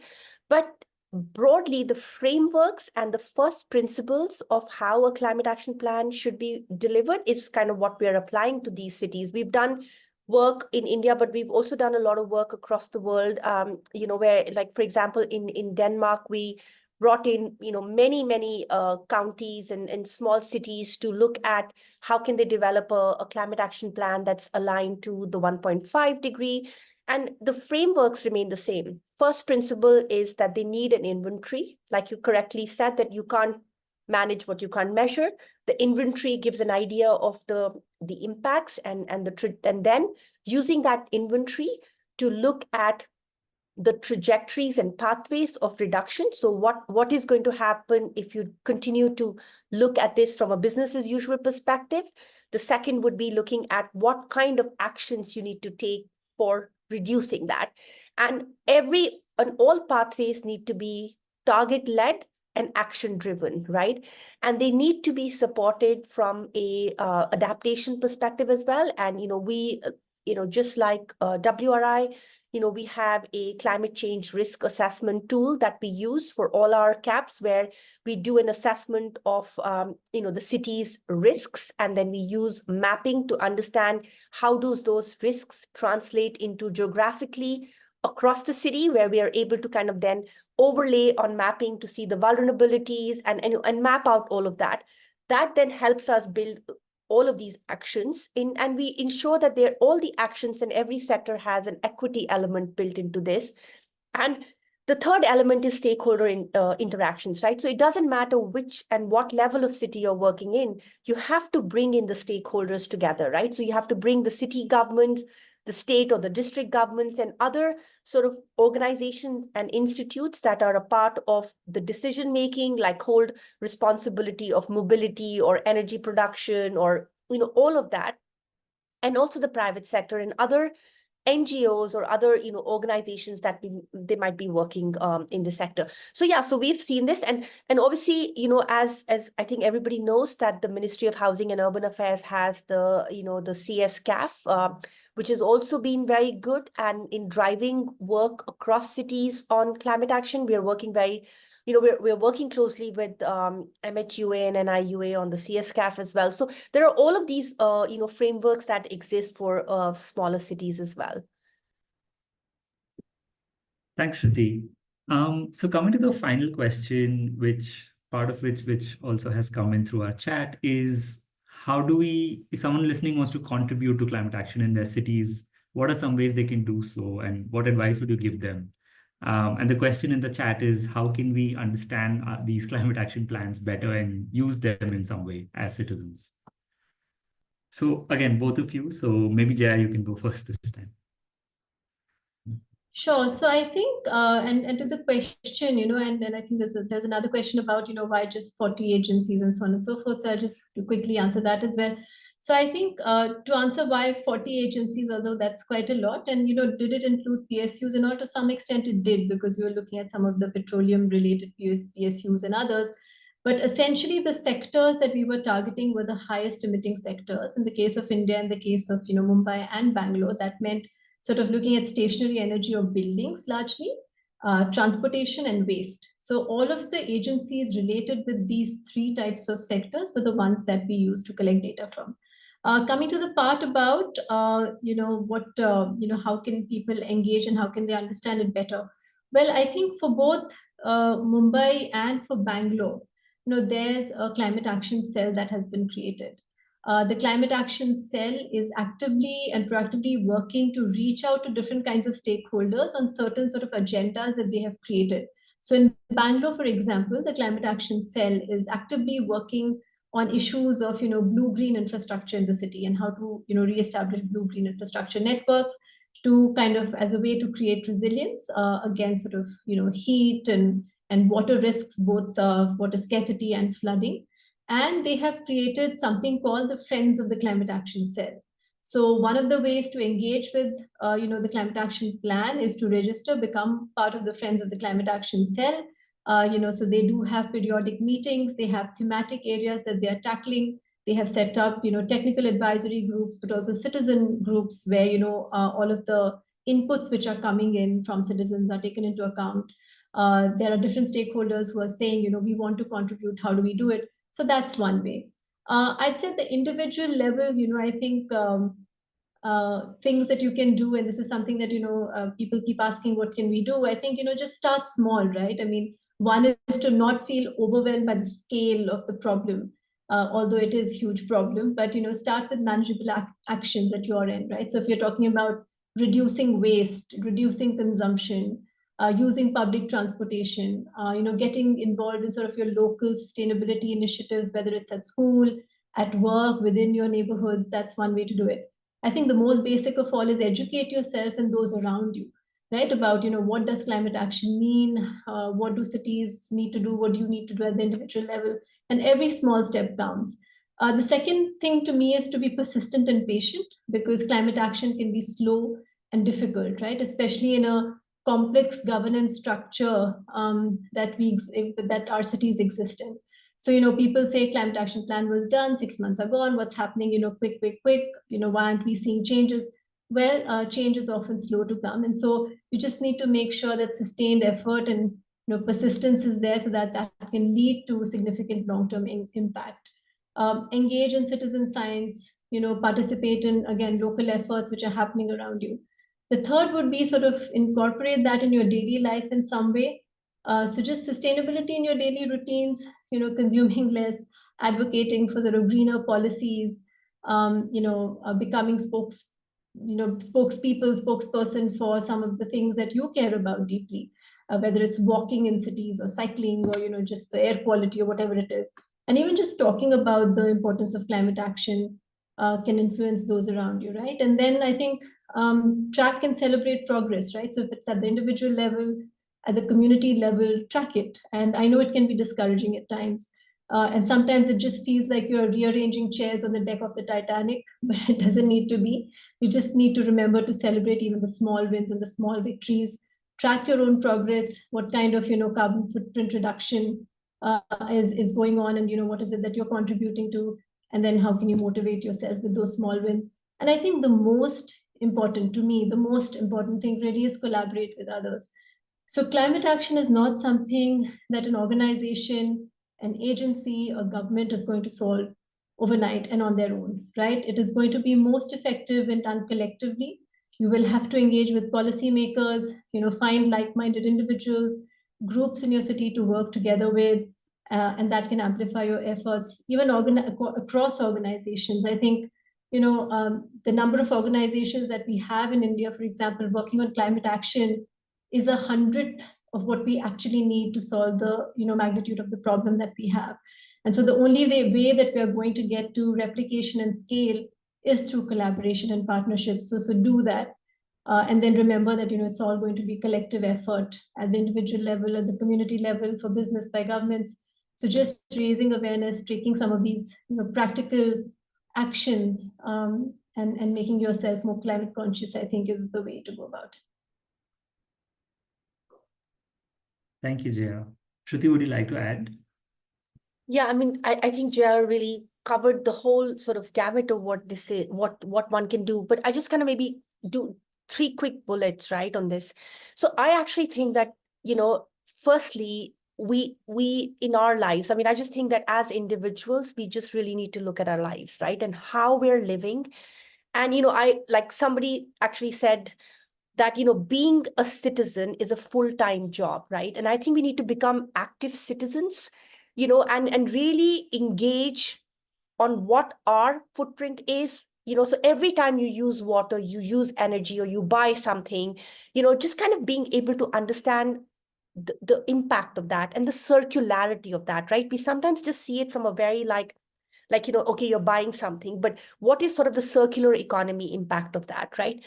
But broadly, the frameworks and the first principles of how a climate action plan should be delivered is kind of what we are applying to these cities. We've done work in India, but we've also done a lot of work across the world, where, like, for example, in Denmark, we brought in, many counties and small cities to look at how can they develop a climate action plan that's aligned to the 1.5 degree. And the frameworks remain the same. First principle is that they need an inventory. Like you correctly said, that you can't manage what you can't measure. The inventory gives an idea of the impacts and then using that inventory to look at the trajectories and pathways of reduction. So what is going to happen if you continue to look at this from a business as usual perspective? The second would be looking at what kind of actions you need to take for reducing that. And all pathways need to be target-led and action-driven, right? And they need to be supported from a adaptation perspective as well. And, we, just like WRI, we have a climate change risk assessment tool that we use for all our CAPs, where we do an assessment of, the city's risks, and then we use mapping to understand how those risks translate into geographically across the city, where we are able to kind of then overlay on mapping to see the vulnerabilities and map out all of that. That then helps us build all of these actions and we ensure that all the actions in every sector has an equity element built into this. And the third element is stakeholder interactions, right? So it doesn't matter which and what level of city you're working in, you have to bring in the stakeholders together, right? So you have to bring the city government, the state or the district governments, and other sort of organizations and institutes that are a part of the decision-making, like hold responsibility of mobility or energy production or, all of that. And also the private sector and other NGOs or other, organizations that they might be working in the sector. So yeah, so we've seen this, and obviously, as I think everybody knows, that the Ministry of Housing and Urban Affairs has the the CSCAF, which has also been very good and in driving work across cities on climate action. We are working very, we're working closely with MHUA and NIUA on the CSCAF as well. So there are all of these, frameworks that exist for smaller cities as well. Thanks, Shruti. So coming to the final question, which also has come in through our chat, is how do we, if someone listening wants to contribute to climate action in their cities, what are some ways they can do so, and what advice would you give them? And the question in the chat is, how can we understand these climate action plans better and use them in some way as citizens? So again, both of you. So maybe Jaya, you can go first this time. Sure. So I think, and to the question, and I think there's another question about, why just 40 agencies and so on and so forth. So I'll just quickly answer that as well. So I think to answer why 40 agencies, although that's quite a lot, and, did it include PSUs? And all, to some extent it did, because we were looking at some of the petroleum-related PSUs and others. But essentially, the sectors that we were targeting were the highest emitting sectors. In the case of India, in the case of, Mumbai and Bangalore, that meant sort of looking at stationary energy of buildings largely, transportation and waste. So all of the agencies related with these three types of sectors were the ones that we used to collect data from. Coming to the part about, how can people engage and how can they understand it better? Well, I think for both Mumbai and for Bangalore, there's a climate action cell that has been created. The climate action cell is actively and proactively working to reach out to different kinds of stakeholders on certain sort of agendas that they have created. So in Bangalore, for example, the climate action cell is actively working on issues of blue-green infrastructure in the city and how to reestablish blue-green infrastructure networks to kind of as a way to create resilience against sort of heat and water risks, both water scarcity and flooding. And they have created something called the Friends of the Climate Action Cell. So one of the ways to engage with, the climate action plan is to register, become part of the Friends of the Climate Action Cell. So they do have periodic meetings. They have thematic areas that they are tackling. They have set up, technical advisory groups, but also citizen groups where, all of the inputs which are coming in from citizens are taken into account. There are different stakeholders who are saying, we want to contribute. How do we do it? So that's one way. I'd say at the individual level, I think things that you can do, and this is something that, people keep asking, what can we do? I think, just start small, right? I mean, One is to not feel overwhelmed by the scale of the problem, although it is a huge problem, but start with manageable actions at your end, right? So if you're talking about reducing waste, reducing consumption, using public transportation, getting involved in sort of your local sustainability initiatives, whether it's at school, at work, within your neighborhoods, that's one way to do it. I think the most basic of all is educate yourself and those around you, right? About, what does climate action mean? What do cities need to do? What do you need to do at the individual level? And every small step counts. The second thing to me is to be persistent and patient, because climate action can be slow and difficult, right? Especially in a complex governance structure that our cities exist in. So, people say climate action plan was done, 6 months are gone, what's happening, quick, quick, quick, why aren't we seeing changes? Well, change is often slow to come. And so you just need to make sure that sustained effort and persistence is there so that that can lead to significant long-term impact. Engage in citizen science, participate in, again, local efforts which are happening around you. The third would be sort of incorporate that in your daily life in some way. So just sustainability in your daily routines, consuming less, advocating for sort of greener policies, becoming spokesperson for some of the things that you care about deeply, whether it's walking in cities or cycling or, just the air quality or whatever it is. And even just talking about the importance of climate action can influence those around you, right? And then I think track and celebrate progress, right? So if it's at the individual level, at the community level, track it. And I know it can be discouraging at times. And sometimes it just feels like you're rearranging chairs on the deck of the Titanic, but it doesn't need to be. You just need to remember to celebrate even the small wins and the small victories. Track your own progress, what kind of carbon footprint reduction is going on, and what is it that you're contributing to, and then how can you motivate yourself with those small wins. And I think the most important, to me, the most important thing really is collaborate with others. So climate action is not something that an organization, an agency, a government is going to solve overnight and on their own, right? It is going to be most effective when done collectively. You will have to engage with policymakers, find like-minded individuals, groups in your city to work together with, and that can amplify your efforts, even across organizations. I think, the number of organizations that we have in India, for example, working on climate action is 100th of what we actually need to solve the magnitude of the problem that we have. And so the only way that we are going to get to replication and scale is through collaboration and partnerships. So do that. And then remember that it's all going to be collective effort at the individual level, at the community level, for business, by governments. So just raising awareness, taking some of these practical actions, and making yourself more climate conscious, I think, is the way to go about it. Thank you, Jaya. Shruti, would you like to add? Yeah, I mean, I think Jaya really covered the whole sort of gamut of what this is, what one can do. But I just kind of maybe do 3 quick bullets, right, on this. So I actually think that, firstly, we in our lives, I mean, I just think that as individuals, we just really need to look at our lives, right, and how we're living. And, I, like somebody actually said that, being a citizen is a full-time job, right? And I think we need to become active citizens, and really engage on what our footprint is. So every time you use water, you use energy, or you buy something, just kind of being able to understand the impact of that and the circularity of that, right? We sometimes just see it from a very like, okay, you're buying something, but what is sort of the circular economy impact of that, right?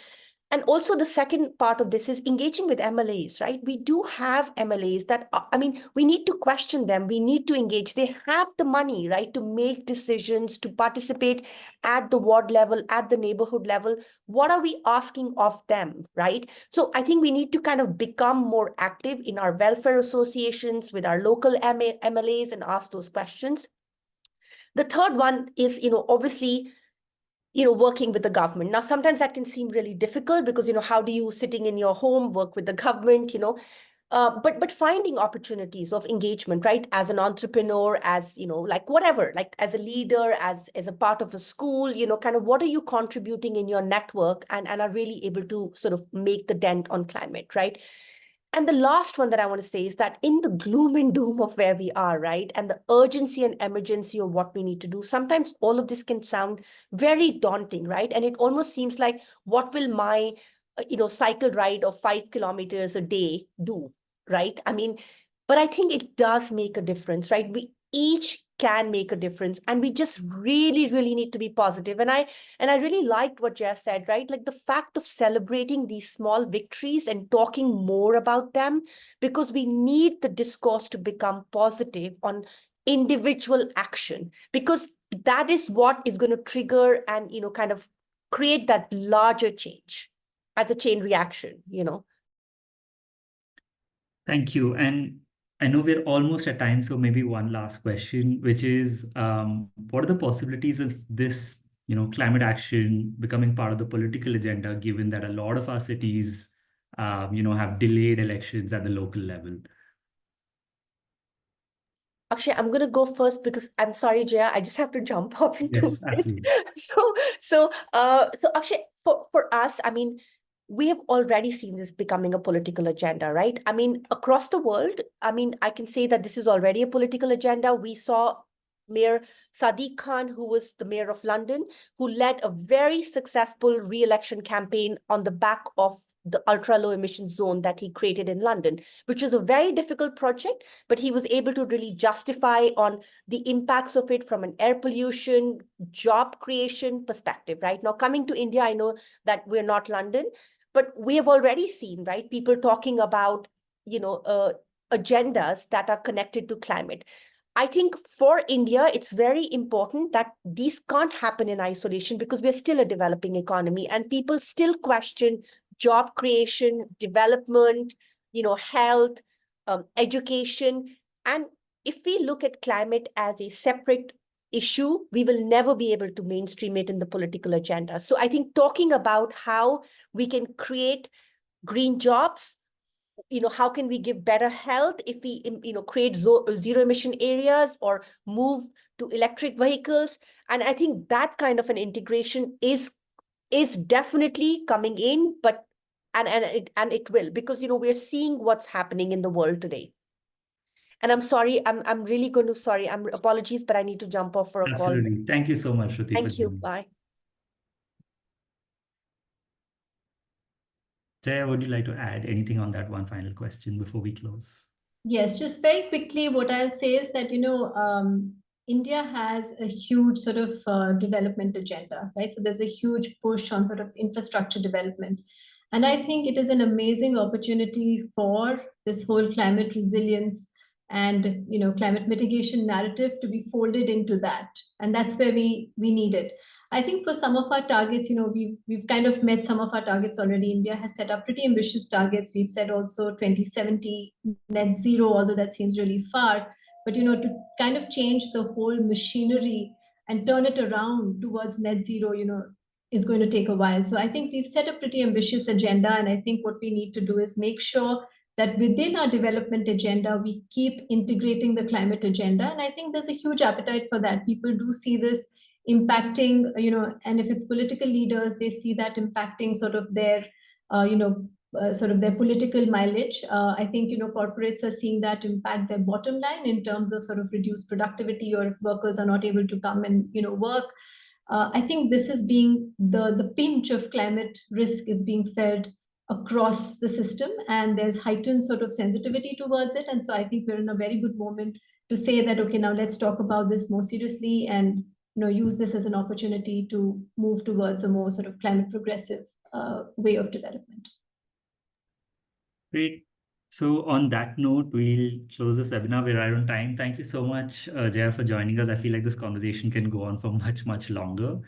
And also the second part of this is engaging with MLAs, right? We do have MLAs that, I mean, we need to question them. We need to engage. They have the money, right, to make decisions, to participate at the ward level, at the neighborhood level. What are we asking of them, right? So I think we need to kind of become more active in our welfare associations with our local MLAs and ask those questions. The third one is, obviously, working with the government. Now, sometimes that can seem really difficult because, how do you, sitting in your home, work with the government, but finding opportunities of engagement, right? As an entrepreneur, as, like whatever, like as a leader, as a part of a school, kind of what are you contributing in your network and are really able to sort of make the dent on climate, right? And the last one that I want to say is that in the gloom and doom of where we are, right, and the urgency and emergency of what we need to do, sometimes all of this can sound very daunting, right? And it almost seems like, what will my, cycle ride of 5 kilometers a day do, right? I mean, but I think it does make a difference, right? We each can make a difference, and we just really, really need to be positive. And I really liked what Jess said, right? Like the fact of celebrating these small victories and talking more about them, because we need the discourse to become positive on individual action, because that is what is going to trigger and, kind of create that larger change as a chain reaction, Thank you. And I know we're almost at time, so maybe one last question, which is, what are the possibilities of this, climate action becoming part of the political agenda, given that a lot of our cities, have delayed elections at the local level? Actually, I'm going to go first because I'm sorry, Jaya, I just have to jump off into Yes, it. absolutely. So Akshay, for us, I mean, we have already seen this becoming a political agenda, right? I mean, across the world, I mean, I can say that this is already a political agenda. We saw Mayor Sadiq Khan, who was the mayor of London, who led a very successful re-election campaign on the back of the ultra low emission zone that he created in London, which was a very difficult project, but he was able to really justify on the impacts of it from an air pollution, job creation perspective, right? Now, coming to India, I know that we're not London, but we have already seen, right, people talking about, agendas that are connected to climate. I think for India, it's very important that these can't happen in isolation, because we're still a developing economy and people still question job creation, development, health, education. And if we look at climate as a separate issue, we will never be able to mainstream it in the political agenda. So I think talking about how we can create green jobs, how can we give better health if we, create zero emission areas or move to electric vehicles. And I think that kind of an integration is definitely coming in, but and it will, because we're seeing what's happening in the world today. And I'm sorry, I'm really going to, sorry, I'm apologies, but I need to jump off for a call. Absolutely. Thank you so much, Shruti, for Thank you. joining. Bye. Jaya, would you like to add anything on that one final question before we close? Yes, just very quickly, what I'll say is that, India has a huge sort of development agenda, right? So there's a huge push on sort of infrastructure development. And I think it is an amazing opportunity for this whole climate resilience and, climate mitigation narrative to be folded into that. And that's where we need it. I think for some of our targets, we've kind of met some of our targets already. India has set up pretty ambitious targets. We've said also 2070 net zero, although that seems really far. But to kind of change the whole machinery and turn it around towards net zero, is going to take a while. So I think we've set a pretty ambitious agenda, and I think what we need to do is make sure that within our development agenda, we keep integrating the climate agenda. And I think there's a huge appetite for that. People do see this impacting, and if it's political leaders, they see that impacting sort of their, sort of their political mileage. I think, corporates are seeing that impact their bottom line in terms of sort of reduced productivity, or if workers are not able to come and, work. I think this is being the pinch of climate risk is being felt across the system, and there's heightened sort of sensitivity towards it. And so I think we're in a very good moment to say that, okay, now let's talk about this more seriously and use this as an opportunity to move towards a more sort of climate progressive way of development. Great. So on that note, we'll close this webinar. We're right on time. Thank you so much, Jaya, for joining us. I feel like this conversation can go on for much, much longer.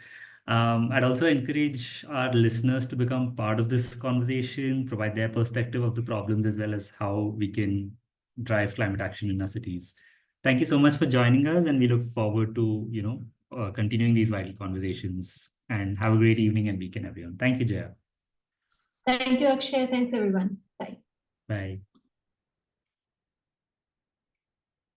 I'd also encourage our listeners to become part of this conversation, provide their perspective of the problems, as well as how we can drive climate action in our cities. Thank you so much for joining us, and we look forward to, continuing these vital conversations. And have a great evening and weekend, everyone. Thank you, Jaya. Thank you, Akshay. Thanks, everyone. Bye. Bye.